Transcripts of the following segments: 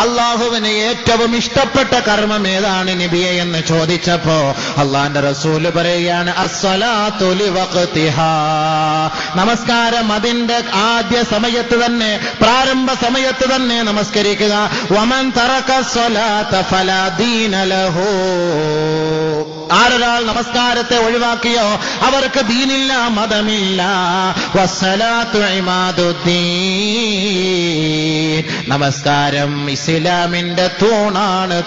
അള്ളാഹുവിന് ഏറ്റവും ഇഷ്ടപ്പെട്ട കർമ്മം ഏതാണ് നബിയെ എന്ന് ചോദിച്ചപ്പോ അള്ളാന്റെ റസൂല് പറയുകയാണ് അസ്സലാത്തു ലിവഖ്തിഹാ, നമസ്കാരം അതിന്റെ ആദ്യ സമയത്ത് തന്നെ, പ്രാരംഭ സമയത്ത് തന്നെ നമസ്കരിക്കുക. വമൻ തറക സ്വലാത ഫലാ ദീന ലഹു, ആരൊരാൾ നമസ്കാരത്തെ ഒഴിവാക്കിയോ അവർക്ക് ദീനില്ല, മതമില്ല. വസ്സലാത്തു ഇമാദുദ്ദീൻ, നമസ്കാരം ഇസ്ലാമിന്റെ തൂണാണ്.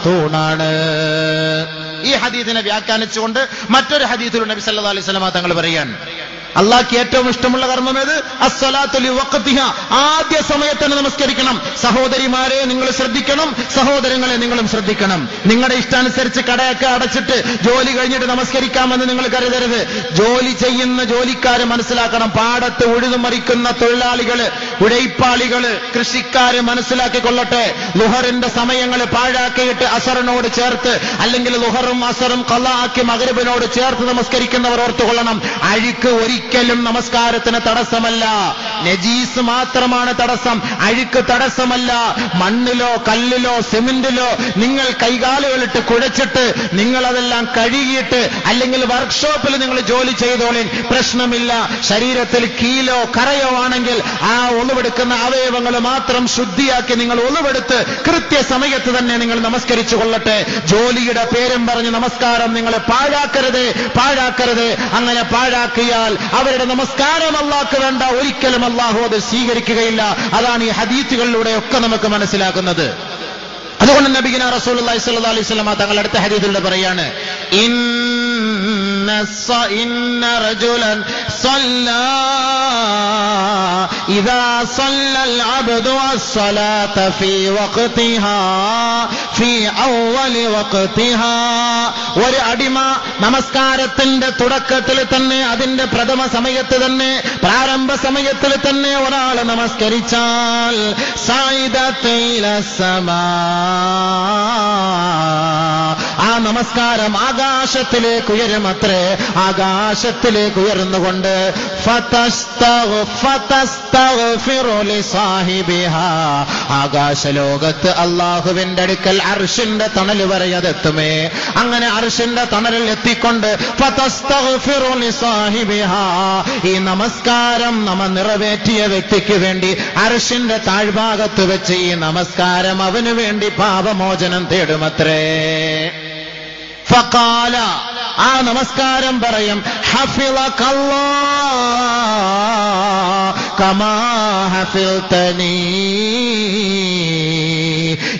ഈ ഹദീസിനെ വ്യാഖ്യാനിച്ചുകൊണ്ട് മറ്റൊരു ഹദീസിൽ നബി സല്ലല്ലാഹു അലൈഹി വസല്ലം തങ്ങൾ പറയാൻ, അള്ളാഹ്ക്ക് ഏറ്റവും ഇഷ്ടമുള്ള കർമ്മം ഏത്? അസ്സലാത്തു ലിവഖ്തിഹാ, ആദ്യ സമയത്ത് നമസ്കരിക്കണം. സഹോദരിമാരെ നിങ്ങൾ ശ്രദ്ധിക്കണം, സഹോദരങ്ങളെ നിങ്ങളും ശ്രദ്ധിക്കണം. നിങ്ങളുടെ ഇഷ്ടാനുസരിച്ച് കടയൊക്കെ അടച്ചിട്ട് ജോലി കഴിഞ്ഞിട്ട് നമസ്കരിക്കാമെന്ന് നിങ്ങൾ കരുതരുത്. ജോലി ചെയ്യുന്ന ജോലിക്കാര് മനസ്സിലാക്കണം, പാടത്ത് ഉഴുതുമറിക്കുന്ന തൊഴിലാളികള്, ഉഴൈപ്പാളികള്, കൃഷിക്കാര് മനസ്സിലാക്കിക്കൊള്ളട്ടെ. ലുഹറിന്റെ സമയങ്ങൾ പാഴാക്കിയിട്ട് അസറിനോട് ചേർത്ത്, അല്ലെങ്കിൽ ലുഹറും അസറും ഖളാ ആക്കി മഗ്രിബിനോട് ചേർത്ത് നമസ്കരിക്കുന്നവർ ഓർത്തുകൊള്ളണം, അഴുക്ക് ഒരിക്കലും നമസ്കാരത്തിന് തടസ്സമല്ല. നജീസ് മാത്രമാണ് തടസ്സം, അഴുക്ക് തടസ്സമല്ല. മണ്ണിലോ കല്ലിലോ സിമന്റിലോ നിങ്ങൾ കൈകാലുകളിട്ട് കുഴച്ചിട്ട് നിങ്ങൾ അതെല്ലാം കഴുകിയിട്ട്, അല്ലെങ്കിൽ വർക്ക്ഷോപ്പിൽ നിങ്ങൾ ജോലി ചെയ്തോളിൻ, പ്രശ്നമില്ല. ശരീരത്തിൽ കീലോ കറയോ ആണെങ്കിൽ ആ ഒളിവെടുക്കുന്ന അവയവങ്ങൾ മാത്രം ശുദ്ധിയാക്കി നിങ്ങൾ ഒളിവെടുത്ത് കൃത്യസമയത്ത് തന്നെ നിങ്ങൾ നമസ്കരിച്ചു കൊള്ളട്ടെ. ജോലിയുടെ പേരും പറഞ്ഞ് നമസ്കാരം നിങ്ങൾ പാഴാക്കരുത്. അങ്ങനെ പാഴാക്കിയാൽ അവരുടെ നമസ്കാരം അല്ലാഹ്ക്ക് വേണ്ട, ഒരിക്കലും അല്ലാഹു അത് സ്വീകരിക്കുകയില്ല. അതാണ് ഈ ഹദീസുകളിലൂടെ ഒക്കെ നമുക്ക് മനസ്സിലാക്കുന്നത്. അതുകൊണ്ട് നബിഗിന റസൂലുള്ളാഹി സ്വല്ലല്ലാഹു അലൈഹി വസല്ലം തങ്ങൾ അടുത്ത ഹദീസിലൂടെ പറയാണ്, ഇന്ന റജുലൻ സല്ലാ ഇദാ സല്ലൽ അബ്ദു അസ്സലാത ഫീ വഖ്തിഹാ ഫീ അവ്വലി വഖ്തിഹാ, ഒരു അടിമ നമസ്കാരത്തിന്റെ തുടക്കത്തിൽ തന്നെ, അതിന്റെ പ്രഥമ സമയത്ത് തന്നെ, പ്രാരംഭ സമയത്തിൽ തന്നെ ഒരാൾ നമസ്കരിച്ചാൽ സൈദതൈലസമാ, ആ നമസ്കാരം ആകാശത്തിലേക്ക് ഉയരുമത്രേ. ആകാശത്തിലേക്ക് ഉയർന്നുകൊണ്ട് ഫതസ്തഗ്ഫിറു ലിസാഹിബിഹാ, ആകാശലോകത്ത് അല്ലാഹുവിന്റെ അടുക്കൽ അർശിന്റെ തണൽ വരെ അതെത്തുമേ. അങ്ങനെ അർശിന്റെ തണലിൽ എത്തിക്കൊണ്ട് ഫതസ്തഗ്ഫിറു ലിസാഹിബിഹാ, ഈ നമസ്കാരം നമ്മ നിറവേറ്റിയ വ്യക്തിക്ക് വേണ്ടി അർശിന്റെ താഴ്ഭാഗത്ത് വെച്ച് ഈ നമസ്കാരം അവന് വേണ്ടി പാപമോചനം തേടുമത്രേ. ഫഖാല, ആ നമസ്കാരം പറയും, ഹഫിളകല്ലാഹ് കമാ ഹഫിൾതനീ,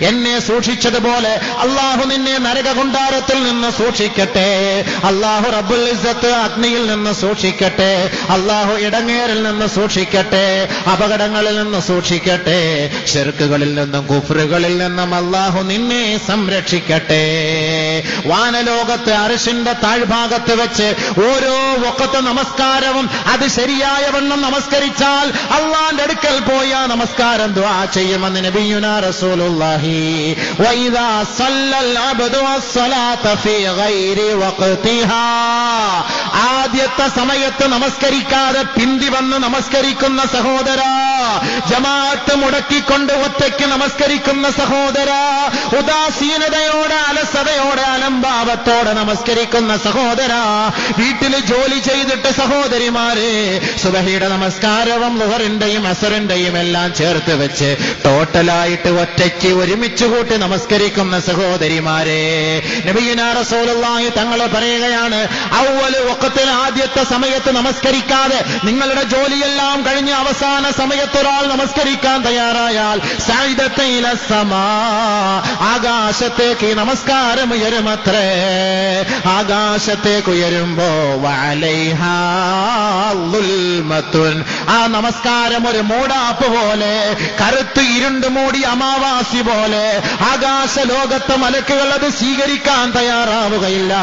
എന്നെ സൂക്ഷിച്ചതുപോലെ അല്ലാഹു നിന്നെ നരകകുണ്ടാരത്തിൽ നിന്ന് സൂക്ഷിക്കട്ടെ. അല്ലാഹു റബ്ബുൽ ഇസ്സത്ത് അഗ്നിയിൽ നിന്ന് സൂക്ഷിക്കട്ടെ. അല്ലാഹു ഇടങ്ങേറിൽ നിന്ന് സൂക്ഷിക്കട്ടെ. അപകടങ്ങളിൽ നിന്ന് സൂക്ഷിക്കട്ടെ. ശിർക്കുകളിൽ നിന്നും കുഫ്റുകളിൽ നിന്നും അല്ലാഹു നിന്നെ സംരക്ഷിക്കട്ടെ. വാനലോകത്ത് അർശിന്റെ താഴ്ഭാഗത്ത് വെച്ച് ഓരോ വഖത്ത് നമസ്കാരവും അത് ശരിയായ വണ്ണം നമസ്കരിച്ചാൽ അല്ലാഹുവിന്റെ അടുക്കൽ പോയ നമസ്കാരം ദുആ ചെയ്യുമെന്ന് നബിയുനാ റസൂലുള്ളാഹി. വഇദാ സല്ലൽ അബ്ദു അസ്സലാത ഫീ ഗൈരി വഖ്തിഹാ, ആദ്യത്തെ സമയത്ത് നമസ്കരിക്കാതെ പിന്തി വന്ന് നമസ്കരിക്കുന്ന സഹോദര, ജമാഅത്ത് മുടക്കിക്കൊണ്ട് ഒറ്റയ്ക്ക് നമസ്കരിക്കുന്ന സഹോദര, ഉദാസീനതയോടെ, അലസതയോടെ, അലംഭാവത്തോടെ നമസ്കരിക്കുന്ന സഹോദര, വീട്ടിൽ ജോലി ചെയ്തിട്ട് സഹോദരിമാരെ സുബഹിയുടെ നമസ്കാരവും ളുഹറിന്റെയും അസറിന്റെയും എല്ലാം ചേർത്ത് വെച്ച് ടോട്ടലായിട്ട് ഒറ്റയ്ക്ക് ഒരുമിച്ച് കൂട്ടി നമസ്കരിക്കുന്ന സഹോദരിമാരെ, നബിയുനാ റസൂലുള്ളാഹി തങ്ങൾ പറയുകയാണ്, അവ്വല് വഖത്തിൽ ആദ്യത്തെ സമയത്ത് നമസ്കരിക്കാതെ നിങ്ങളുടെ ജോലിയെല്ലാം കഴിഞ്ഞ് അവസാന സമയത്ത് ഒരാൾ നമസ്കരിക്കാൻ തയ്യാറായാൽ സൈദതൈലസമാ, ആകാശത്തേക്ക് നമസ്കാരം ഉയരുമത്രേ. ആകാശത്തേക്ക് ഉയരുമ്പോ വഅലൈഹാ ളുൽമത്തുൻ, ആ നമസ്കാരം ഒരു മൂടാപ്പ് പോലെ, കറുത്ത് ഇരുണ്ട് മൂടി അമാവാസി പോലെ, ആകാശലോകത്തെ മലക്കുകൾ അത് സ്വീകരിക്കാൻ തയ്യാറാവുകയില്ല.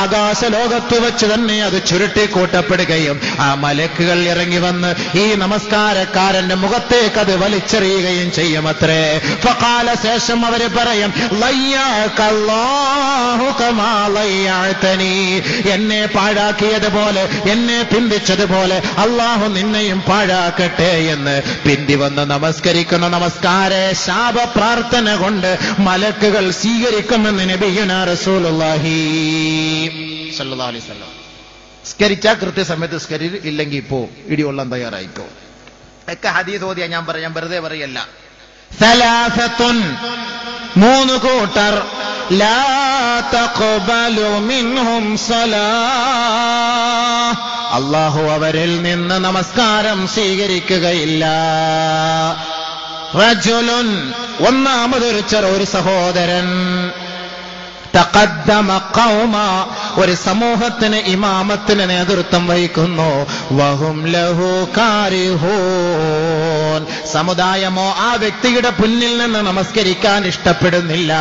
ആകാശലോകത്ത് വെച്ച് തന്നെ അത് ചുരുട്ടിക്കൂട്ടപ്പെടുകയും ആ മലക്കുകൾ ഇറങ്ങി വന്ന് ഈ നമസ്കാരക്കാരന്റെ മുഖത്തേക്ക് അത് വലിച്ചെറിയുകയും ചെയ്യുമത്രേ. ഫഖാല, ശേഷം അവര് പറയും, ലയ്യകല്ലാഹു കമാ ലയ്യഅതനി, എന്നെ പാഴാക്കിയതുപോലെ, എന്നെ പിന്തിച്ചതുപോലെ അല്ലാഹു നിന്നെയും പാഴാക്കട്ടെ എന്ന് പിന്തി വന്ന് നമസ്കരിക്കുന്ന നമസ്കാര ശാപ പ്രാർത്ഥന കൊണ്ട് മലക്കുകൾ സ്വീകരിക്കുമെന്ന് നബിയുനാ റസൂലുള്ളാഹി സ്വല്ലല്ലാഹു അലൈഹി വസല്ലം. സ്കരിച്ചാൽ കൃത്യസമയത്ത് സ്കരി, ഇല്ലെങ്കിൽ പോ, ഇടികൊള്ളാൻ തയ്യാറായിക്കോ. ഒക്കെ ഹദീസ് ഓതിയാ ഞാൻ പറയാം, വെറുതെ പറയല്ല. സലാസത്തുൻ, 3 കൂട്ടർ, ലാ തഖ്ബലു മിൻഹും സലാഹ്, അല്ലാഹു അവരിൽ നിന്ന് നമസ്കാരം സ്വീകരിക്കുകയില്ല. റജുലുൻ, ഒന്നാമതൊരു ഒരു സഹോദരൻ, തഖദ്ദമ ഖൗമ, ഒരു സമൂഹത്തിന് ഇമാമത്തിന് നേതൃത്വം വഹിക്കുന്നു, വഹും ലഹു കാരിഹൂൻ, സമുദായമോ ആ വ്യക്തിയുടെ മുന്നിൽ നിന്ന് നമസ്കരിക്കാൻ ഇഷ്ടപ്പെടുന്നില്ല.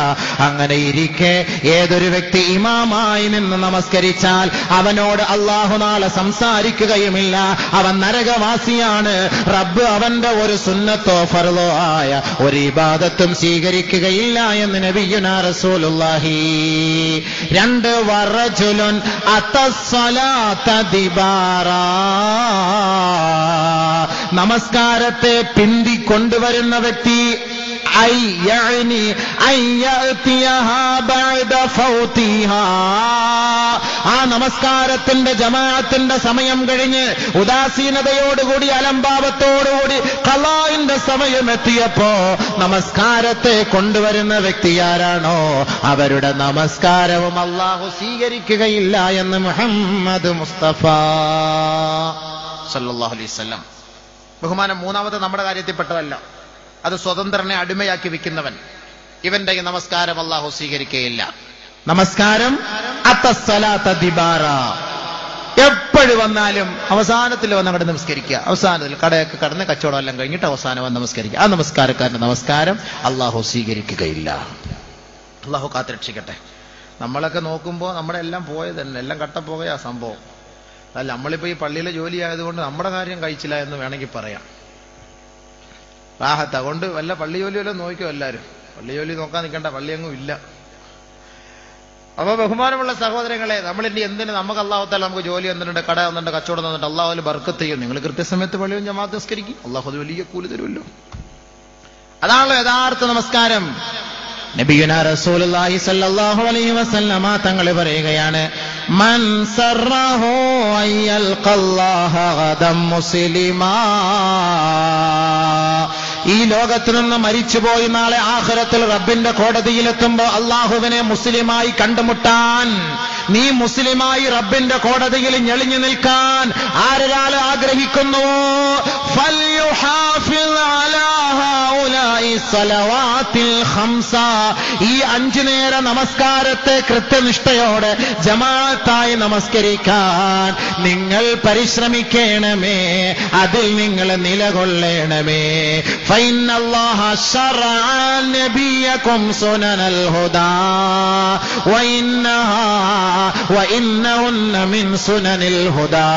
അങ്ങനെ ഇരിക്കെ ഏതൊരു വ്യക്തി ഇമാമായി നിന്ന് നമസ്കരിച്ചാൽ അവനോട് അല്ലാഹു നാളെ സംസാരിക്കുകയുമില്ല, അവൻ നരകവാസിയാണ്. റബ്ബ് അവന്റെ ഒരു സുന്നത്തോ ഫർളോ ആയ ഒരു ഇബാദത്തും സ്വീകരിക്കുകയില്ല എന്ന് നബിയുനാ റസൂലുള്ളാഹി. 2 വറജുലുൻ അത്തസ്സലാത ദിബാറാ, നമസ്കാരത്തെ പിന്തി കൊണ്ടുവരുന്ന വ്യക്തി, ആ നമസ്കാരത്തിന്റെ ജമാഅത്തിന്റെ സമയം കഴിഞ്ഞ് ഉദാസീനതയോടുകൂടി അലംഭാവത്തോടുകൂടി ഖളാഇന്റെ സമയം എത്തിയപ്പോ നമസ്കാരത്തെ കൊണ്ടുവരുന്ന വ്യക്തി ആരാണോ അവരുടെ നമസ്കാരവും അല്ലാഹു സ്വീകരിക്കുകയില്ല എന്ന് മുഹമ്മദ് മുസ്തഫ സല്ലല്ലാഹു അലൈഹി വസല്ലം. ബഹുമാനം മൂന്നാമത്തെ നമ്മുടെ കാര്യത്തിൽപ്പെട്ടതല്ല, അത് സ്വതന്ത്രനെ അടിമയാക്കി വെക്കുന്നവൻ, ഇവന്റെ ഈ നമസ്കാരം അല്ലാഹു സ്വീകരിക്കുകയില്ല. നമസ്കാരം അത്തസ്സലാത ദിബാറ, എപ്പോഴും വന്നാലും അവസാനത്തിൽ വന്ന് അങ്ങോട്ട് നമസ്കരിക്കുക, അവസാനത്തിൽ കടയൊക്കെ കടന്ന് കച്ചവടം എല്ലാം കഴിഞ്ഞിട്ട് അവസാനം വന്ന് നമസ്കരിക്കുക. ആ നമസ്കാരക്കാരന്റെ നമസ്കാരം അല്ലാഹു സ്വീകരിക്കുകയില്ല. അല്ലാഹു കാത്തുരക്ഷിക്കട്ടെ. നമ്മളൊക്കെ നോക്കുമ്പോൾ നമ്മുടെ എല്ലാം പോയത് തന്നെ, എല്ലാം കട്ടപ്പോകയാ സംഭവം. അല്ല, നമ്മളിപ്പോ ഈ പള്ളിയിലെ ജോലി ആയതുകൊണ്ട് നമ്മുടെ കാര്യം കഴിച്ചില്ല എന്ന് വേണമെങ്കിൽ പറയാം. റാഹത്ത്, അതുകൊണ്ട് വല്ല പള്ളി ജോലി വല്ലതും നോക്കിയോ എല്ലാവരും. പള്ളി ജോലി നോക്കാൻ നിൽക്കേണ്ട, പള്ളിയെങ്ങും ഇല്ല. അപ്പൊ ബഹുമാനമുള്ള സഹോദരങ്ങളെ, നമ്മളിനി എന്തിന്, നമുക്ക് അല്ലാഹു തആല നമുക്ക് ജോലി തന്നിട്ടുണ്ട്, കട തന്നിട്ടുണ്ട്, കച്ചവടം തന്നിട്ട്, അല്ലാഹു അതിൽ ബർക്കത്ത് ചെയ്യും. നിങ്ങൾ കൃത്യസമയത്ത് പള്ളിയും ജമാഅത്ത് നിസ്കരിക്കും, അല്ലാഹു അത് വലിയ കൂലി തരുമല്ലോ. അതാണല്ലോ യഥാർത്ഥ നമസ്കാരം. നബിയുനാ റസൂലുള്ളാഹി സ്വല്ലല്ലാഹു അലൈഹി വസല്ലമ തങ്ങൾ പറയുകയാണ്, മൻ സറഹു അയ്യൽഖല്ലാഹ ഗദം മുസ്ലിമാ, ഈ ലോകത്തിൽ നിന്ന് മരിച്ചുപോയി നാളെ ആഖിറത്തിൽ റബ്ബിന്റെ കോടതിയിലെത്തുമ്പോ അള്ളാഹുവിനെ മുസ്ലിമായി കണ്ടുമുട്ടാൻ, നീ മുസ്ലിമായി റബ്ബിന്റെ കോടതിയിൽ ഞെളിഞ്ഞു നിൽക്കാൻ ആരൊരാൾ ആഗ്രഹിക്കുന്നു, ഫൽയുഹാഫിദ് അലാ ഹൗലാഇ സ്വലവാത്തിൽ ഖംസ, ഈ 5 നേര നമസ്കാരത്തെ കൃത്യനിഷ്ഠയോടെ ജമാഅത്തായി നമസ്കരിക്കാൻ നിങ്ങൾ പരിശ്രമിക്കണമേ, അതിൽ നിങ്ങൾ നിലകൊള്ളണമേ. ഫഇന്നല്ലാഹ ശറഅ നബിയകും സുനനൽ ഹുദാ വഇന്നഹുന്ന മിൻ സുനനിൽ ഹുദാ,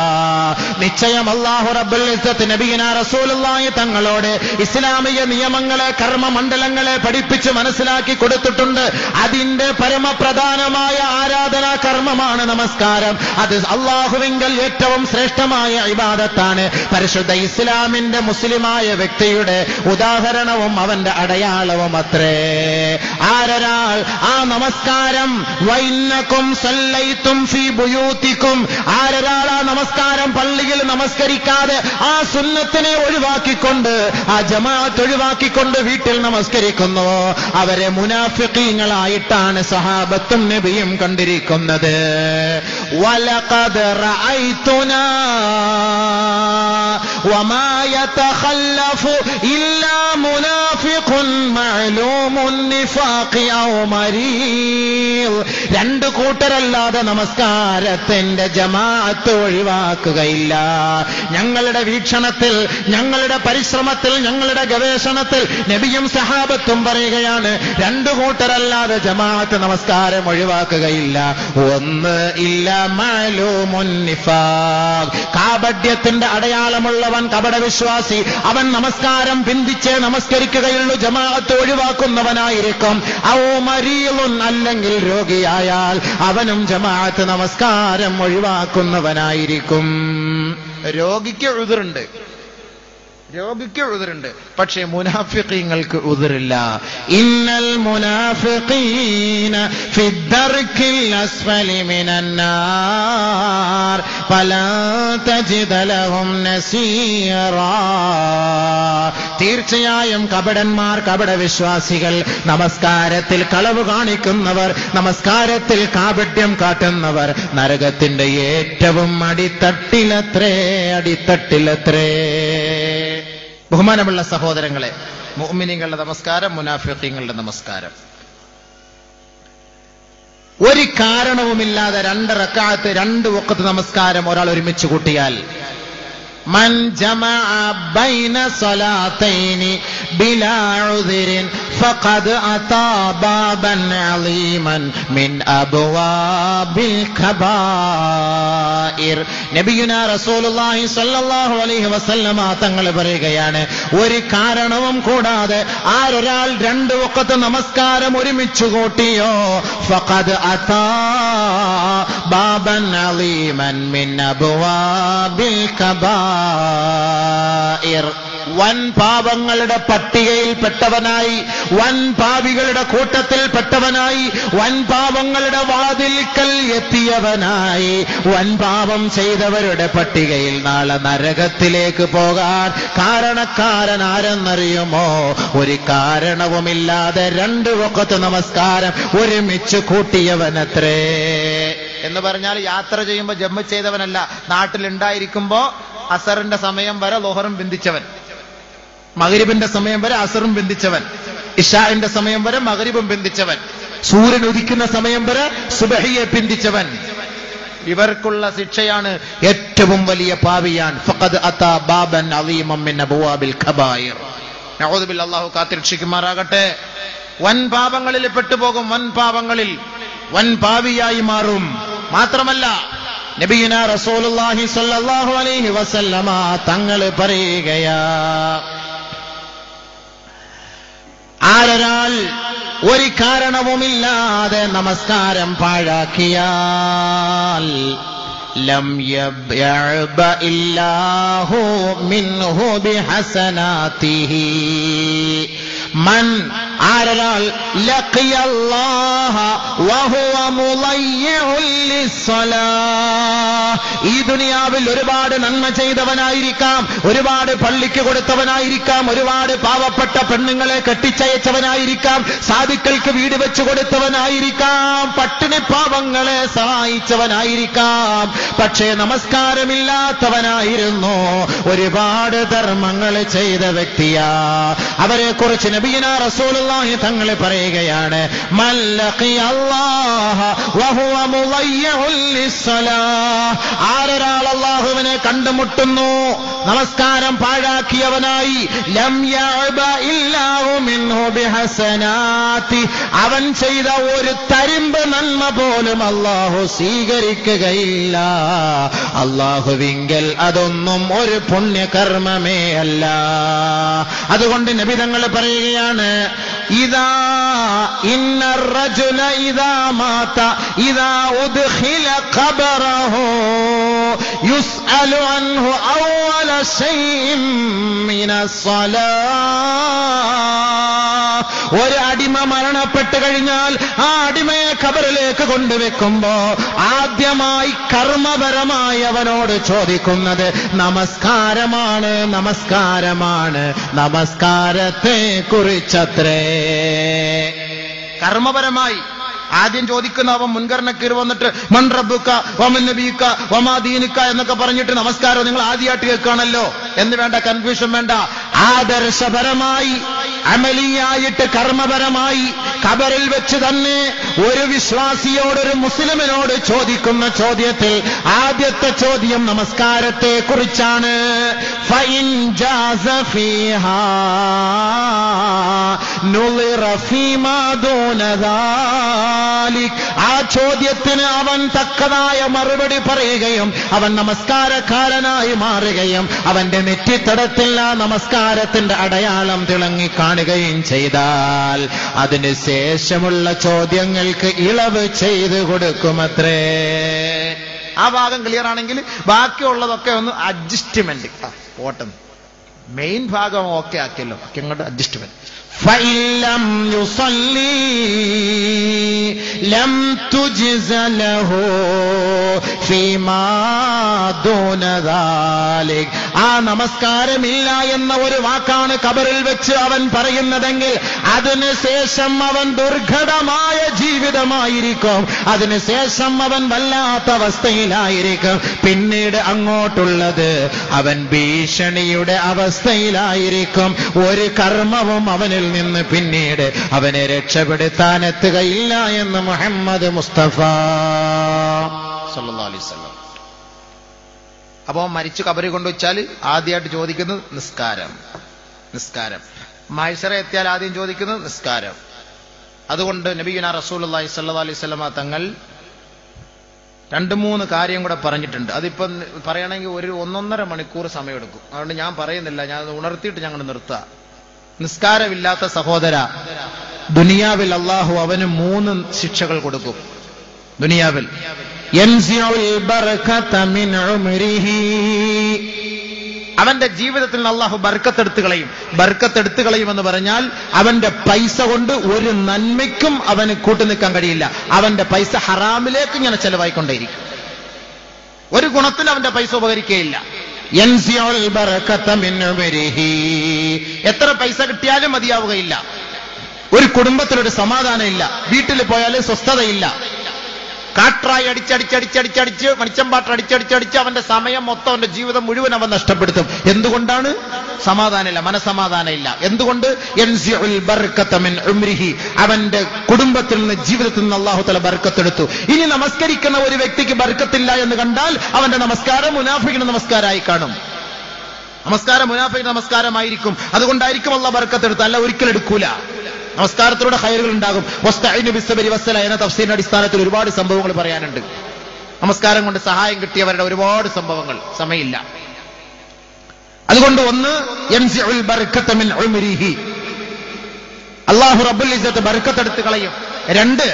നിശ്ചയം അല്ലാഹു റബ്ബുൽ ഇസ്സത്ത് നബിയുനാ റസൂലുള്ളാഹി തങ്ങളോട് ഇസ്ലാമിക നിയമങ്ങളെ, കർമ്മമണ്ഡലങ്ങളെ പഠിപ്പിച്ച് മനസ്സിലാക്കി കൊടുത്തിട്ടുണ്ട്. അതിന്റെ പരമപ്രധാനമായ ആരാധനാ കർമ്മമാണ് നമസ്കാരം. അത് അല്ലാഹുവിങ്കൽ ഏറ്റവും ശ്രേഷ്ഠമായ ഇബാദത്താണ്. പരിശുദ്ധ ഇസ്ലാമിന്റെ മുസ്ലിമായ വ്യക്തിയുടെ ഉദാഹരണവും അവന്റെ അടയാളവും അത്രേ. ആരൊരാൾ ആ നമസ്കാരം, വൈന്നകും സല്ലൈതും ഫീ ബുയൂതികും, ആരൊരാൾ ആ നമസ്കാരം പള്ളിയിൽ നമസ്കരിക്കാതെ ആ സുന്നത്തിനെ ഒഴിവാക്കിക്കൊണ്ട്, ആ ജമാഅത്ത് ഒഴിവാക്കിക്കൊണ്ട് വീട്ടിൽ നമസ്കരിക്കുന്നു, അവരെ മുനാഫിഖീങ്ങളായിട്ടാണ് സഹാബത്തും നബിയും കണ്ടിരിക്കുന്നത്. വലഖദ് റഅയ്തുനാ വമാ യതഖല്ലഫു ഇല്ലാ മുനാഫിഖുൻ മഅലൂമുൻ നിഫാഖി ഔ മരീദ്, 2 കൂട്ടരല്ലാതെ നമസ്കാരത്തിന്റെ ജമാഅത്ത് ഒഴിവാക്കുകയില്ല. ഞങ്ങളുടെ വീക്ഷണത്തിൽ, ഞങ്ങളുടെ പരിശ്രമത്തിൽ, ഞങ്ങളുടെ ഗവേഷണത്തിൽ നബിയും സഹാബത്തും പറയുകയാണ്, 2 കൂട്ടരല്ലാതെ ജമാഅത്ത് നമസ്കാരം ഒഴിവാക്കുകയില്ല. ഒന്ന്, ഇല്ല മഅലൂമുൻ നിഫാഖ്, കാപട്യത്തിന്റെ അടയാളമുള്ളവൻ, കപടവിശ്വാസി, അവൻ നമസ്കാരം പിന്തിച്ചേ നമസ്കരിക്കുകയുള്ളൂ, ജമാഅത്ത് ഒഴിവാക്കുന്നവനായിരിക്കും. ഔ മരീളുൻ, അല്ലെങ്കിൽ രോഗിയായാൽ അവനും ജമാഅത്ത് നമസ്കാരം ഒഴിവാക്കുന്നവനായിരിക്കും. രോഗിക്ക് ഉദ്റുണ്ട്, പക്ഷേ മുനാഫിഖീങ്ങൾക്ക് ഉദ്റില്ല. ഇന്നൽ മുനാഫിഖീന ഫിദ്ദർക്കിൽ അസ്ഫലി മിനന്നാർ ഫലാ തജിദ ലഹും നസീറാ. തീർച്ചയായും കപടന്മാർ, കപടവിശ്വാസികൾ, നമസ്കാരത്തിൽ കളവ് കാണിക്കുന്നവർ, നമസ്കാരത്തിൽ കാപട്യം കാട്ടുന്നവർ നരകത്തിന്റെ ഏറ്റവും അടിത്തട്ടിലത്രേ. ബഹുമാനമുള്ള സഹോദരങ്ങളെ, മുഅ്മിനീങ്ങളുടെ നമസ്കാരം, മുനാഫിഖീങ്ങളുടെ നമസ്കാരം. ഒരു കാരണവുമില്ലാതെ 2 റക്അത്ത് 2 വഖത്ത് നമസ്കാരം ഒരാൾ ഒരുമിച്ച് കൂട്ടിയാൽ, മൻ ജമഅ ബൈന സ്വലാത്തൈനി ബിലാ ഉദ്രിൻ ഫഖദ് അതാ ബാബൻ അലീമൻ മിൻ അബ്വാബിൽ കബായിർ. നബിയുനാ റസൂലുള്ളാഹി സ്വല്ലല്ലാഹു അലൈഹി വസല്ലമ തങ്ങൾ പറയുകയാണ്, ഒരു കാരണവും കൂടാതെ ആരൊരാൾ 2 വഖത്ത് നമസ്കാരം ഒരുമിച്ച് കൂട്ടിയോ ഫഖദ് അതാ ബാബൻ അലീമൻ മിൻ അബ്വാബിൽ കബായിർ. വൻ പാപങ്ങളുടെ പട്ടികയിൽപ്പെട്ടവനായി, വൻ പാപികളുടെ കൂട്ടത്തിൽപ്പെട്ടവനായി, വൻ പാപങ്ങളുടെ വാതിൽക്കൽ എത്തിയവനായി, വൻ പാപം ചെയ്തവരുടെ പട്ടികയിൽ നാളെ നരകത്തിലേക്ക് പോകാൻ കാരണക്കാരൻ ആരെന്നറിയുമോ? ഒരു കാരണവുമില്ലാതെ 2 വഖത്ത് നമസ്കാരം ഒരുമിച്ച് കൂട്ടിയവനത്രേ. എന്ന് പറഞ്ഞാൽ യാത്ര ചെയ്യുമ്പോൾ ജമ്മ ചെയ്തവനല്ല, നാട്ടിലുണ്ടായിരിക്കുമ്പോ അസറിന്റെ സമയം വരെ ലോഹറും ബന്ധിച്ചവൻ, മഗ്രിബിന്റെ സമയം വരെ അസറും ബന്ധിച്ചവൻ, ഇശാഇന്റെ സമയം വരെ മഗ്രിബും ബന്ധിച്ചവൻ, സൂര്യൻ ഉദിക്കുന്ന സമയം വരെ സുബഹിയെ ബന്ധിച്ചവൻ. ഇവർക്കുള്ള ശിക്ഷയാണ് ഏറ്റവും വലിയ പാപിയാൻ. ഫഖദ് അതാ ബാബൻ അലീമൻ മിൻ അബ്വാബിൽ കബായിർ. നഊദു ബില്ലാഹി, അല്ലാഹു കാത്തിരക്ഷിക്കുമാറാകട്ടെ. വൻ പാപങ്ങളിൽ പെട്ടുപോകും, വൻ പാപിയായി മാറും. മാത്രമല്ല നബിയുനാ റസൂലുള്ളാഹി സ്വല്ലല്ലാഹു അലൈഹി വസല്ലമ തങ്ങൾ പറയുകയാ, ആരൊരാൾ ഒരു കാരണവുമില്ലാതെ നമസ്കാരം പാഴാക്കിയാൽ ലം യബ്യഅബ ഇല്ലാഹു മിൻഹു ബിഹസനാതിഹി. മൻ, ആരൊരാൾ ലഖിയല്ലാഹ വഹുവ മുളയ്യിഉൻ ലിസ്സലാഹ്, ഈ ദുനിയാവിൽ ഒരുപാട് നന്മ ചെയ്തവനായിരിക്കാം, ഒരുപാട് പള്ളിക്ക് കൊടുത്തവനായിരിക്കാം, ഒരുപാട് പാവപ്പെട്ട പെണ്ണുങ്ങളെ കെട്ടിച്ചയച്ചവനായിരിക്കാം, സാധുക്കൾക്ക് വീട് വെച്ചു കൊടുത്തവനായിരിക്കാം, പട്ടിണി പാവങ്ങളെ സഹായിച്ചവനായിരിക്കാം. പക്ഷേ നമസ്കാരമില്ലാത്തവനായിരുന്നു, ഒരുപാട് ധർമ്മങ്ങൾ ചെയ്ത വ്യക്തിയാ. അവരെ കുറിച്ച് നബിയുനാ റസൂലുള്ളാഹി തങ്ങൾ പറയുകയാണ്, മൻ ലഖിയല്ലാഹ വഹുവ മുളയ്യിഉൻ ലിസ്സലാഹ്, ആരൊരാൾ അല്ലാഹുവിനെ കണ്ടുമുട്ടുന്നു നമസ്കാരം പാഴാക്കിയവനായി, ലം യഅബ ഇല്ലാഹു മിൻഹു ബിഹസനാതി, അവൻ ചെയ്ത ഒരു തരിമ്പ് നന്മ പോലും അല്ലാഹു സ്വീകരിക്കുകയില്ല. അല്ലാഹുവിങ്കൽ അതൊന്നും ഒരു പുണ്യകർമ്മമേ അല്ല. അതുകൊണ്ട് നബി തങ്ങൾ പറയുകയാണ്, ഇദാ ഇന്നർ റജുല ഇദാ മാത ഇദാ ഉദ്ഖില ഖബറഹു യുസ്അലു അൻഹു അവ്വല ശൈഇൻ മിനസ് സ്വലാഹ്. ഒരു അടിമ മരണപ്പെട്ട് കഴിഞ്ഞാൽ ആ അടിമയെ ഖബറിലേക്ക് കൊണ്ടുവെക്കുമ്പോ ആദ്യമായി കർമ്മപരമായി അവനോട് ചോദിക്കുന്നത് നമസ്കാരമാണ്, നമസ്കാരത്തെ കുറിച്ചത്രേ. കർമ്മപരമായി ആദ്യം ചോദിക്കുന്ന അവൻ മുൻകർണക്കീർ വന്നിട്ട് മൻ റബ്ബുക വമൻ നബിയുക വമാ ദീനുക എന്നൊക്കെ പറഞ്ഞിട്ട് നമസ്കാരം നിങ്ങൾ ആദ്യമായിട്ട് കേൾക്കുകയാണല്ലോ എന്ന് വേണ്ട, കൺഫ്യൂഷൻ വേണ്ട. ആദർശപരമായി, അമലിയായിട്ട്, കർമ്മപരമായി ഖബറിൽ വെച്ച് തന്നെ ഒരു വിശ്വാസിയോട്, ഒരു മുസ്ലിമിനോട് ചോദിക്കുന്ന ചോദ്യത്തിൽ ആദ്യത്തെ ചോദ്യം നമസ്കാരത്തെ കുറിച്ചാണ്. ഫഇൻ ജാസ ഫീഹാ നുളിറ ഫീമാ ദൂന ദാലിക്, ആ ചോദ്യത്തിന് അവൻ തക്കതായ മറുപടി പറയുകയും അവൻ നമസ്കാരക്കാരനായി മാറുകയും അവന്റെ നെറ്റിത്തടത്തിൽ ആ നമസ്കാരത്തിന്റെ അടയാളം തിളങ്ങി കാണുകയും ചെയ്താൽ അതിന് ശേഷമുള്ള ചോദ്യങ്ങൾക്ക് ഇളവ് ചെയ്തു കൊടുക്കുമത്രേ. ആ ഭാഗം ക്ലിയർ ആണെങ്കിൽ ബാക്കിയുള്ളതൊക്കെ ഒന്ന് അഡ്ജസ്റ്റ്മെന്റ് ഓട്ടം. മെയിൻ ഭാഗം ഓക്കെ ആക്കിയല്ലോ, ഇങ്ങോട്ട് അഡ്ജസ്റ്റ്മെന്റ്. فإن لم يصلي لم تجز له فيما دون ذلك. ആ നമസ്കാരമില്ല എന്ന ഒരു വാക്കാണ് ഖബറിൽ വെച്ച് അവൻ പറയുന്നതെങ്കിൽ അതിനുശേഷം അവൻ ദുർഘടമായ ജീവിതമായിരിക്കും, അതിനുശേഷം അവൻ വല്ലാത്ത അവസ്ഥയിലായിരിക്കും. പിന്നീട് അങ്ങോട്ടുള്ളത് അവൻ ഭീഷണിയുടെ അവസ്ഥയിലായിരിക്കും. ഒരു കർമ്മവും അവനിൽ നിന്ന് പിന്നീട് അവനെ രക്ഷപ്പെടുത്താൻ എത്തുകയില്ല എന്ന് മുഹമ്മദ് മുസ്തഫ സല്ലല്ലാഹു അലൈഹി വസല്ലം. അപ്പോ മരിച്ചു കബറി കൊണ്ടുവച്ചാൽ ആദ്യമായിട്ട് ചോദിക്കുന്നത് നിസ്കാരം. മഹ്ശറ എത്തിയാൽ ആദ്യം ചോദിക്കുന്നത് നിസ്കാരം. അതുകൊണ്ട് നബിയുനാ റസൂലുള്ളാഹി സ്വല്ലല്ലാഹു അലൈഹി വസല്ലം തങ്ങൾ 2-3 കാര്യം കൂടെ പറഞ്ഞിട്ടുണ്ട്. അതിപ്പം പറയണമെങ്കിൽ 1-1.5 മണിക്കൂർ സമയമെടുക്കും. അതുകൊണ്ട് ഞാൻ പറയുന്നില്ല, ഞാൻ ഉണർത്തിയിട്ട് ഞങ്ങൾ നിർത്താം. നിസ്കാരമില്ലാത്ത സഹോദര, ദുനിയാവിൽ അള്ളാഹു അവന് 3 ശിക്ഷകൾ കൊടുക്കും. ദുനിയാവിൽ അവന്റെ ജീവിതത്തിൽ അള്ളാഹു ബർക്കത്തെടുത്ത് കളയും എന്ന് പറഞ്ഞാൽ അവന്റെ പൈസ കൊണ്ട് ഒരു നന്മയ്ക്കും അവന് കൂട്ടുനിൽക്കാൻ കഴിയില്ല. അവന്റെ പൈസ ഹറാമിലേക്ക് ഇങ്ങനെ ചെലവായിക്കൊണ്ടേയിരിക്കും. ഒരു ഗുണത്തിന് അവന്റെ പൈസ ഉപകരിക്കുകയില്ല. എത്ര പൈസ കിട്ടിയാലും മതിയാവുകയില്ല. ഒരു കുടുംബത്തിലൊരു സമാധാനം ഇല്ല. വീട്ടിൽ പോയാൽ സ്വസ്ഥതയില്ല. കാട്രായി അടിച്ചടിച്ച് മണിച്ചമ്പാട്ട് അടിച്ചടിച്ച് അവന്റെ സമയം മൊത്തം, അവന്റെ ജീവിതം മുഴുവൻ അവൻ നഷ്ടപ്പെടുത്തും. എന്തുകൊണ്ടാണ്? സമാധാനമില്ല, മനസമാധാനമില്ല. എന്തുകൊണ്ട്? അവന്റെ കുടുംബത്തിൽ നിന്ന്, ജീവിതത്തിൽ നിന്ന് അല്ലാഹു തആല ബർക്കത്തെടുത്തു. ഇനി നമസ്കരിക്കുന്ന ഒരു വ്യക്തിക്ക് ബർക്കത്തില്ല എന്ന് കണ്ടാൽ അവന്റെ നമസ്കാരം മുനാഫിഖിന്റെ നമസ്കാരമായി കാണും. നമസ്കാരം മുനാഫിഖിന്റെ നമസ്കാരമായിരിക്കും. അതുകൊണ്ടായിരിക്കും അല്ലാഹു ബർക്കത്തെടുത്ത്. അല്ല, ഒരിക്കലും എടുക്കൂല. നമസ്കാരത്തിലൂടെ ഖൈറുകൾ ഉണ്ടാകും. വസ്തഈനു ബിസ്സബ്രി വസ്സലാ എന്ന തഫ്സീറിന്റെ അടിസ്ഥാനത്തിൽ ഒരുപാട് സംഭവങ്ങൾ പറയാനുണ്ട്. നമസ്കാരം കൊണ്ട് സഹായം കിട്ടിയവരുടെ ഒരുപാട് സംഭവങ്ങൾ, സമയമില്ല. അതുകൊണ്ട് ഒന്ന്, യൻസിഉൽ ബർക്കത മിൻ ഉംരിഹി, അല്ലാഹു റബ്ബുൽ ഇസ്സത്ത് ബർക്കത്തെടുത്ത് കളയും. 2,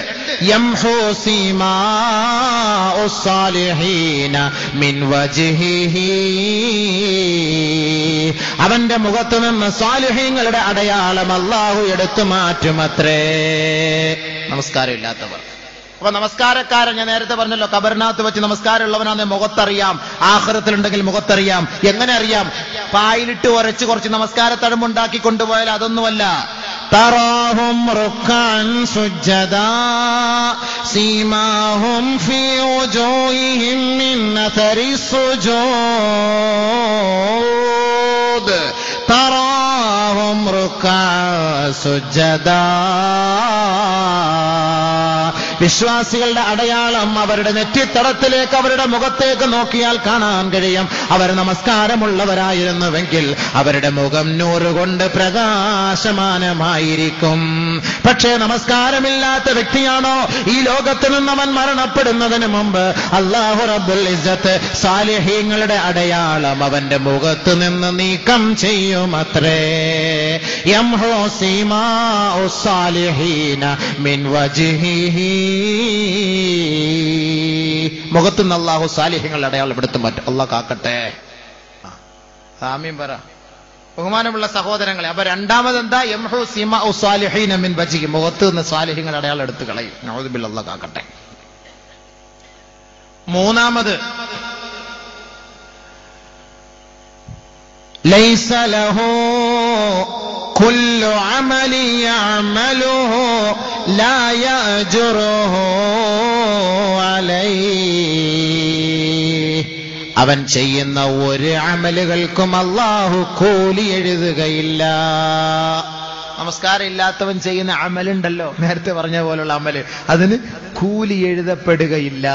യംഹു സീമാഉസ് സാലിഹീന മിൻ വജ്ഹിഹി, അവന്റെ മുഖത്ത് നിന്ന് സാലിഹീങ്ങളുടെ അടയാളം അല്ലാഹു എടുത്തു മാറ്റുമത്രേ നമസ്കാരമില്ലാത്തവർ. അപ്പൊ നമസ്കാരക്കാരൻ, ഞാൻ നേരത്തെ പറഞ്ഞല്ലോ, ഖബറിനകത്ത് വെച്ച് നമസ്കാരമുള്ളവനാണ് മുഖത്തറിയാം. ആഖിറത്തിലുണ്ടെങ്കിൽ മുഖത്തറിയാം. എങ്ങനെ അറിയാം? പായിലിട്ട് ഉരച്ച് കുറച്ച് നമസ്കാര തഴമ്പുണ്ടാക്കി കൊണ്ടുപോയാൽ അതൊന്നുമല്ല. തറാഹും റുക്അൻ സുജ്ജദാ സീമാഹും ഫീ വുജൂഹിഹിം മിൻ അഥരി സുജൂദ്, തറാഹും റുക്അൻ സുജ്ജദാ. വിശ്വാസികളുടെ അടയാളം അവരുടെ നെറ്റിത്തടത്തിലേക്ക്, അവരുടെ മുഖത്തേക്ക് നോക്കിയാൽ കാണാൻ കഴിയും. അവർ നമസ്കാരമുള്ളവരായിരുന്നുവെങ്കിൽ അവരുടെ മുഖം നൂറ് കൊണ്ട് പ്രകാശമാനമായിരിക്കും. പക്ഷേ നമസ്കാരമില്ലാത്ത വ്യക്തിയാണോ ഈ ലോകത്ത് നിന്ന് അവൻ മരണപ്പെടുന്നതിന് മുമ്പ് അല്ലാഹു റബ്ബുൽ ഇസ്സത്ത് സാലിഹീങ്ങളുടെ അടയാളം അവന്റെ മുഖത്ത് നിന്ന് നീക്കം ചെയ്യുമത്രേ. യംഹു സീമാഉസ് സാലിഹീന മിൻ വജ്ഹിഹി, മുഖത്തുനിന്ന് അല്ലാഹു സാലിഹ്യങ്ങളുടെ അടയാളം എടുത്തു മാറ്റും. അല്ലാഹു കാക്കട്ടെ. ആമീൻ പറ. ബഹുമാനമുള്ള സഹോദരങ്ങളെ, അപ്പൊ രണ്ടാമതെന്താ? യംഹു സീമാഉസ് സാലിഹീന മിൻ വജ്ഹിഹി, മുഖത്തുനിന്ന് സാലിഹ്യങ്ങളുടെ അടയാളം എടുത്തു കളയും. നഊദു ബില്ലാഹ്, അല്ലാഹു കാക്കട്ടെ. മൂന്നാമത്, ലൈസ ലഹു കുല്ലു അമലി യഅമലുഹു ലാ യഅ്ജുറുഹു അലൈഹി, അവൻ ചെയ്യുന്ന ഒരു അമലുകൾക്കും അല്ലാഹു കൂലി എഴുതുകയില്ല. നമസ്കാരം ഇല്ലാത്തവൻ ചെയ്യുന്ന അമലുണ്ടല്ലോ, നേരത്തെ പറഞ്ഞ പോലുള്ള അമല്, അതിന് കൂലി എഴുതപ്പെടുകയില്ല.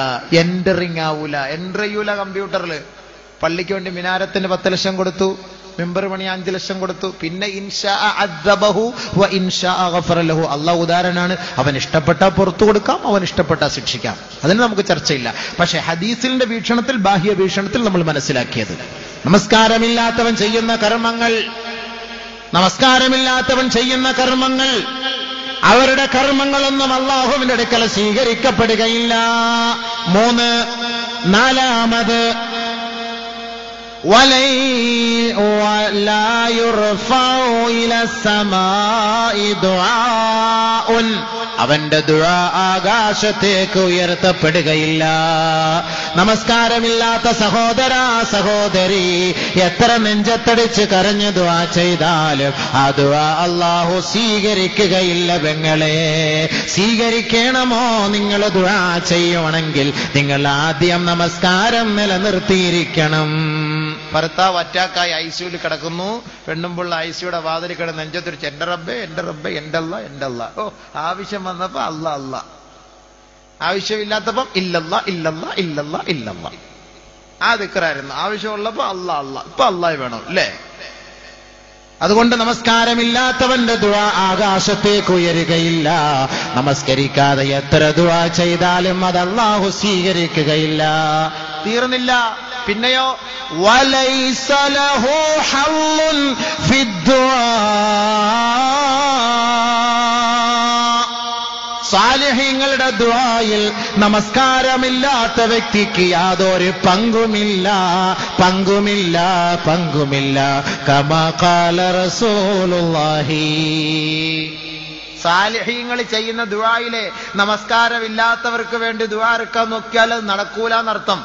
എൻറ്ററിങ് ആവൂല, എൻ്റർ ചെയ്യൂല കമ്പ്യൂട്ടറിൽ. പള്ളിക്ക് വേണ്ടി മിനാരത്തിന് 10 ലക്ഷം കൊടുത്തു, മെമ്പർ പണി 5 ലക്ഷം കൊടുത്തു, പിന്നെ ഇൻഷാ അദ്ദബഹു വ ഇൻഷാ ഗഫറ ലഹു. അല്ലാഹു ഉദാഹരണമാണ്. അവൻ ഇഷ്ടപ്പെട്ടാൽ പുറത്തു കൊടുക്കാം, അവൻ ഇഷ്ടപ്പെട്ടാൽ ശിക്ഷിക്കാം. അതിന് നമുക്ക് ചർച്ചയില്ല. പക്ഷേ ഹദീസിന്റെ വീക്ഷണത്തിൽ, ബാഹ്യ വീക്ഷണത്തിൽ നമ്മൾ മനസ്സിലാക്കിയത്, നമസ്കാരമില്ലാത്തവൻ ചെയ്യുന്ന കർമ്മങ്ങൾ, അവരുടെ കർമ്മങ്ങളൊന്നും അല്ലാഹുവിന്റെ അടുക്കൽ സ്വീകരിക്കപ്പെടുകയില്ല. 3, നാലാമത് ولا يرفع إلى السماء دعاء അവന്റെ ദുആ ആകാശത്തേക്ക് ഉയർത്തപ്പെടുകയില്ല. നമസ്കാരമില്ലാത്ത സഹോദരാ സഹോദരി എത്ര നെഞ്ചത്തടിച്ച് കരഞ്ഞ് ദുആ ചെയ്താലും ആ ദുആ അല്ലാഹു സ്വീകരിക്കുകയില്ല. പെങ്ങളെ, സ്വീകരിക്കണമോ നിങ്ങൾ ദുആ ചെയ്യണമെങ്കിൽ നിങ്ങൾ ആദ്യം നമസ്കാരം നിലനിർത്തിയിരിക്കണം. ഭർത്താവ് അറ്റാക്കായി ഐസിയുവിൽ കിടക്കുന്നു, പെണ്ണുമ്പുള്ള ഐസിയുടെ വാതിൽ കിടന്ന് നെഞ്ചത്തിരിച്ച് എന്റെ റബ്ബേ എന്റെ റബ്ബേ എന്റെ അല്ലാ എന്റെ അല്ലാ. ഓ, ആവശ്യം വന്നപ്പോ അല്ലാ അല്ലാ, ആവശ്യമില്ലാത്തപ്പം ഇല്ലല്ലാ ഇല്ലല്ലാ ഇല്ലല്ലാ ഇല്ലല്ലാ. ആ ദിക്റായിരുന്നു. ആവശ്യമുള്ളപ്പോ അല്ലാ അല്ലാ. ഇപ്പൊ അല്ലാഹ് വേണം അല്ലേ? അതുകൊണ്ട് നമസ്കാരമില്ലാത്തവന്റെ ദുആ ആകാശത്തേക്ക് ഉയരുകയില്ല. നമസ്കരിക്കാതെ എത്ര ദുആ ചെയ്താലും അത് അല്ലാഹു സ്വീകരിക്കുകയില്ല. തീർന്നില്ല, പിന്നെയോ വലൈസ ലഹു ഹള്ളുൻ ഫിദ്ദുആ. സാലിഹീങ്ങളുടെ ദുആയിൽ നമസ്കാരമില്ലാത്ത വ്യക്തിക്ക് യാതൊരു പങ്കുമില്ല. കമാ ഖാല റസൂലുള്ളാഹി. സാലിഹീങ്ങൾ ചെയ്യുന്ന ദുആയിലെ നമസ്കാരമില്ലാത്തവർക്ക് വേണ്ടി ദുആ ഇറക്കാൻ നോക്കിയാൽ അത് നടക്കൂലെന്നർത്ഥം.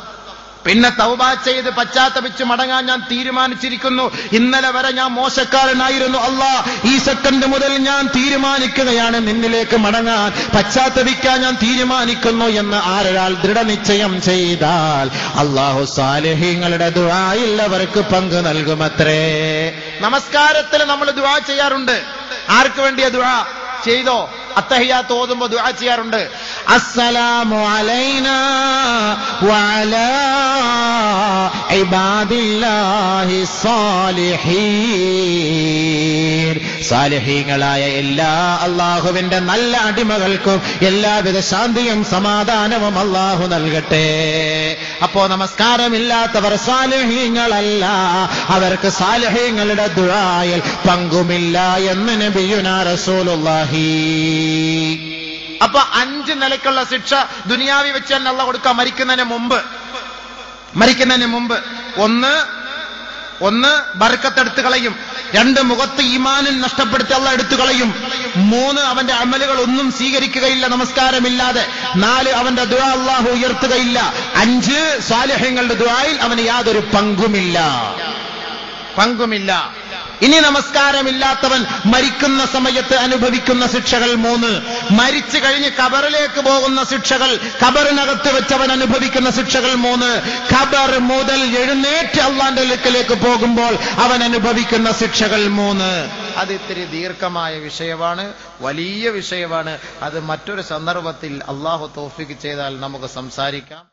പിന്നെ തൗബ ചെയ്ത് പശ്ചാത്തപിച്ച് മടങ്ങാൻ ഞാൻ തീരുമാനിച്ചിരിക്കുന്നു. ഇന്നലെ വരെ ഞാൻ മോശക്കാരനായിരുന്നു, അല്ലാ ഈ സെക്കൻഡ് മുതൽ ഞാൻ തീരുമാനിക്കുകയാണ് നിന്നിലേക്ക് മടങ്ങാൻ, പശ്ചാത്തപിക്കാൻ ഞാൻ തീരുമാനിക്കുന്നു എന്ന് ആരൊരാൾ ദൃഢനിശ്ചയം ചെയ്താൽ അല്ലാഹു സാലിഹീങ്ങളുടെ ദുആയിൽ അവർക്ക് പങ്ക് നൽകുമത്രേ. നമസ്കാരത്തിൽ നമ്മൾ ദുആ ചെയ്യാറുണ്ട്. ആർക്ക് വേണ്ടിയ ദുആ ചെയ്തോ? അത്തഹിയാത്ത് ഓതുമ്പോ ദുആ ചെയ്യാറുണ്ട്. അസ്സലാമു അലൈനാ വഅലാ ഇബാദില്ലാഹി സ്വാലിഹീൻ. സാലിഹീങ്ങളായ എല്ലാ അല്ലാഹുവിന്റെ നല്ല അടിമകൾക്കും എല്ലാവിധ ശാന്തിയും സമാധാനവും അല്ലാഹു നൽകട്ടെ. അപ്പോ നമസ്കാരമില്ലാത്തവർ സാലിഹീങ്ങളല്ല, അവർക്ക് സാലിഹീങ്ങളുടെ ദുആയിൽ പങ്കുമില്ല എന്ന് നബിയുനാ റസൂലുള്ളാഹി. അപ്പൊ 5 നിലയ്ക്കുള്ള ശിക്ഷ ദുനിയാവി വെച്ച് തന്നെ അല്ലാഹു കൊടുക്കുക മരിക്കുന്നതിന് മുമ്പ്. ഒന്ന് ബർക്കത്ത് കളയും. 2 മുഖത്ത് ഈമാനിൽ നഷ്ടപ്പെടുത്തി അല്ലാഹു എടുത്തു കളയും. 3 അവന്റെ അമലുകൾ ഒന്നും സ്വീകരിക്കുകയില്ല നമസ്കാരമില്ലാതെ. 4 അവന്റെ ദുആ അല്ലാഹു ഉയർത്തുകയില്ല. 5 സാലിഹീങ്ങളുടെ ദുആയിൽ അവന് യാതൊരു പങ്കുമില്ല. ഇനി നമസ്കാരമില്ലാത്തവൻ മരിക്കുന്ന സമയത്ത് അനുഭവിക്കുന്ന ശിക്ഷകൾ 3. മരിച്ചു കഴിഞ്ഞ് ഖബറിലേക്ക് പോകുന്ന ശിക്ഷകൾ, ഖബറിനകത്ത് വെച്ചവൻ അനുഭവിക്കുന്ന ശിക്ഷകൾ 3. ഖബർ മുതൽ എഴുന്നേറ്റ് അല്ലാഹുവിന്റെ അടുക്കലേക്ക് പോകുമ്പോൾ അവൻ അനുഭവിക്കുന്ന ശിക്ഷകൾ 3. അത് ഇത്തിരി ദീർഘമായ വിഷയമാണ്, വലിയ വിഷയമാണ്. അത് മറ്റൊരു സന്ദർഭത്തിൽ അല്ലാഹു തൗഫീഖ് ചെയ്താൽ നമുക്ക് സംസാരിക്കാം.